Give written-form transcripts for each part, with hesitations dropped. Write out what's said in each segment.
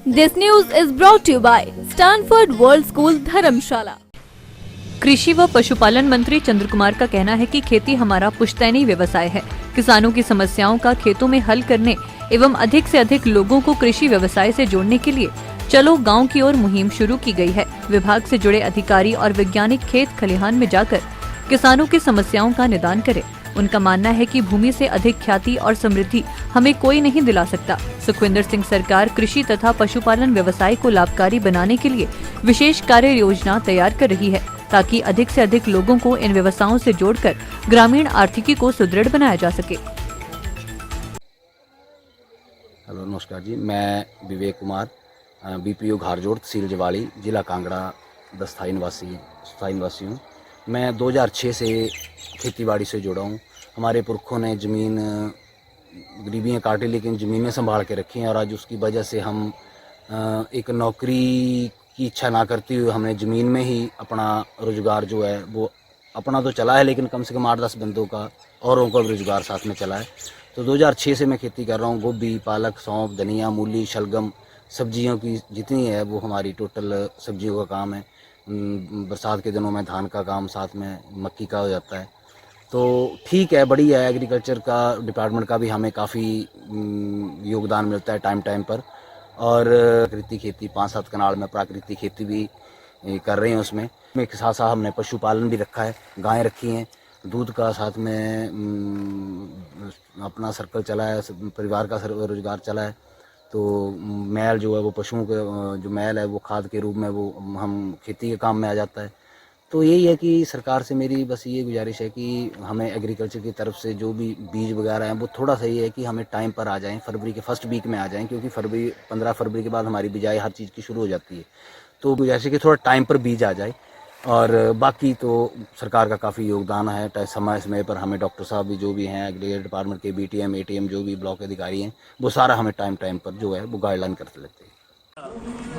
This news is brought to you by Stanford World School धर्मशाला। कृषि व पशुपालन मंत्री चंद्र कुमार का कहना है कि खेती हमारा पुश्तैनी व्यवसाय है। किसानों की समस्याओं का खेतों में हल करने एवं अधिक से अधिक लोगों को कृषि व्यवसाय से जोड़ने के लिए चलो गांव की ओर मुहिम शुरू की गई है। विभाग से जुड़े अधिकारी और वैज्ञानिक खेत खलिहान में जाकर किसानों की समस्याओं का निदान करें। उनका मानना है कि भूमि से अधिक ख्याति और समृद्धि हमें कोई नहीं दिला सकता। सुखविंदर सिंह सरकार कृषि तथा पशुपालन व्यवसाय को लाभकारी बनाने के लिए विशेष कार्य योजना तैयार कर रही है, ताकि अधिक से अधिक लोगों को इन व्यवसायों से जोड़कर ग्रामीण आर्थिकी को सुदृढ़ बनाया जा सके। हेलो, नमस्कार जी। मैं विवेक कुमार, बीपीओ घारजोड़, तहसील जवाली, जिला कांगड़ा, स्थायी निवासी हूँ। मैं 2006 से खेतीबाड़ी से जुड़ा हूँ। हमारे पुरखों ने ज़मीन गरीबियाँ काटी, लेकिन ज़मीनें संभाल के रखी हैं, और आज उसकी वजह से हम एक नौकरी की इच्छा ना करती हुए हमने ज़मीन में ही अपना रोज़गार जो है वो अपना तो चला है, लेकिन कम से कम 8-10 बंदों का औरों का भी रोज़गार साथ में चला है। तो 2006 से मैं खेती कर रहा हूँ। गोभी, पालक, सौंफ, धनिया, मूली, शलगम, सब्जियों की जितनी है वो हमारी टोटल सब्जियों का काम है। बरसात के दिनों में धान का काम, साथ में मक्की का हो जाता है। तो ठीक है, बढ़िया है। एग्रीकल्चर का डिपार्टमेंट का भी हमें काफ़ी योगदान मिलता है टाइम पर। और प्राकृतिक खेती 5-7 कनाल में प्राकृतिक खेती भी कर रहे हैं। उसमें एक साथ साथ हमने पशुपालन भी रखा है, गायें रखी हैं, दूध का साथ में अपना सर्कल चला है, परिवार का रोजगार चला है। तो मैल जो है वो पशुओं के जो मैल है वो खाद के रूप में वो हम खेती के काम में आ जाता है। तो यही है कि सरकार से मेरी बस ये गुजारिश है कि हमें एग्रीकल्चर की तरफ से जो भी बीज वगैरह हैं वो थोड़ा सा ये है कि हमें टाइम पर आ जाएं, फरवरी के फर्स्ट वीक में आ जाएं, क्योंकि 15 फरवरी के बाद हमारी बिजाई हर चीज़ की शुरू हो जाती है। तो गुजारिश है कि थोड़ा टाइम पर बीज आ जाए। और बाकी तो सरकार का काफ़ी योगदान है। समय पर हमें डॉक्टर साहब भी जो भी हैं, एग्रीकल्चर डिपार्टमेंट के BTM, ATM जो भी ब्लॉक अधिकारी हैं, वो सारा हमें टाइम पर जो है वो गाइडलाइन करते लेते हैं।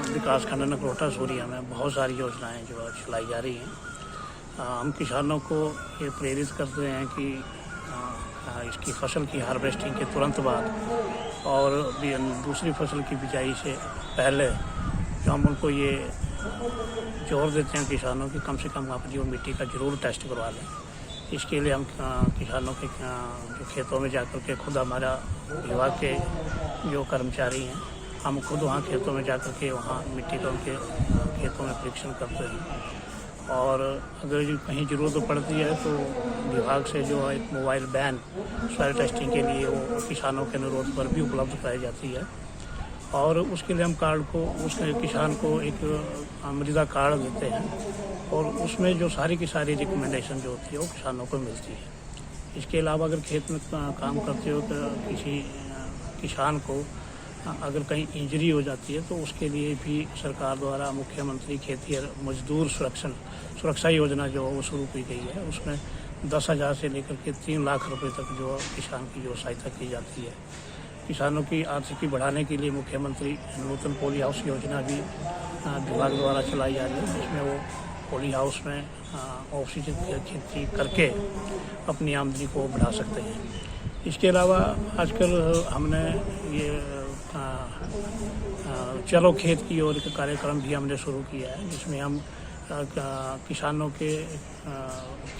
विकास खंड नगरोटा सूरिया में बहुत सारी योजनाएं जो चलाई जा रही हैं। हम किसानों को ये प्रेरित करते हैं कि इसकी फसल की हार्वेस्टिंग के तुरंत बाद और दूसरी फसल की बिजाई से पहले जो हम उनको ये जोर देते हैं किसानों की कम से कम अपनी वो मिट्टी का ज़रूर टेस्ट करवा लें। इसके लिए हम किसानों के जो खेतों में जाकर के खुद हमारा विभाग के जो कर्मचारी हैं, हम खुद वहाँ खेतों में जाकर के वहाँ मिट्टी का उनके खेतों में परीक्षण करते हैं। और अगर कहीं ज़रूरत पड़ती है तो विभाग से जो है एक मोबाइल वैन सॉइल टेस्टिंग के लिए वो किसानों के अनुरोध पर भी उपलब्ध कराई जाती है। और उसके लिए हम कार्ड को उसके किसान को एक मृदा कार्ड देते हैं, और उसमें जो सारी की सारी रिकमेंडेशन जो होती है वो किसानों को मिलती है। इसके अलावा अगर खेत में काम करते हो तो किसी किसान को अगर कहीं इंजरी हो जाती है तो उसके लिए भी सरकार द्वारा मुख्यमंत्री खेती और मजदूर सुरक्षा योजना जो वो शुरू की गई है। उसमें 10,000 से लेकर के 3 लाख रुपए तक जो किसान की जो सहायता की जाती है। किसानों की आर्थिकी बढ़ाने के लिए मुख्यमंत्री नूतन पॉली हाउस योजना भी विभाग द्वारा चलाई जा रही है, जिसमें वो पॉली हाउस में ऑक्सीजन खेती करके अपनी आमदनी को बढ़ा सकते हैं। इसके अलावा आजकल हमने ये चलो खेत की ओर का कार्यक्रम भी हमने शुरू किया है, जिसमें हम किसानों के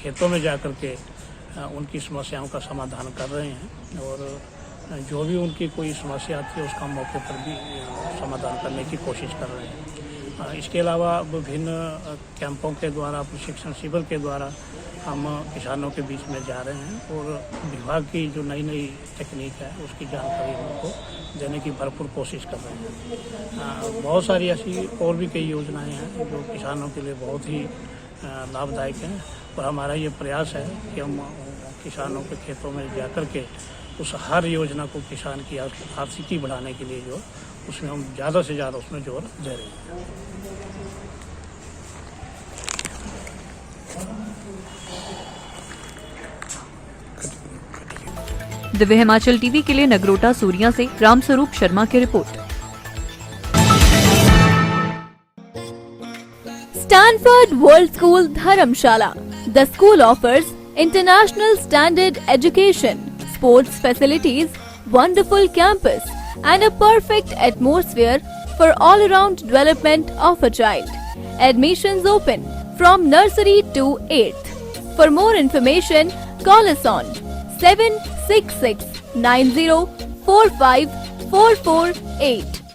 खेतों में जाकर के उनकी समस्याओं का समाधान कर रहे हैं, और जो भी उनकी कोई समस्या आती है उसका मौके पर भी समाधान करने की कोशिश कर रहे हैं। इसके अलावा विभिन्न कैंपों के द्वारा, प्रशिक्षण शिविर के द्वारा हम किसानों के बीच में जा रहे हैं, और विभाग की जो नई तकनीक है उसकी जानकारी उनको देने की भरपूर कोशिश कर रहे हैं। बहुत सारी ऐसी और भी कई योजनाएं हैं जो किसानों के लिए बहुत ही लाभदायक हैं, और हमारा ये प्रयास है कि हम किसानों के खेतों में जाकर के उस हर योजना को किसान की आर्थिकी बढ़ाने के लिए जो उसमें हम ज़्यादा से ज़्यादा उसमें जोर दे रहे हैं। दिव्य हिमाचल टीवी के लिए नगरोटा सूरिया से रामस्वरूप शर्मा की report. Stanford World School Dharamshala. The school offers international standard education, sports facilities, wonderful campus, and a perfect atmosphere for all-around development of a child. Admissions open from nursery to 8th. For more information, call us on 7669045448.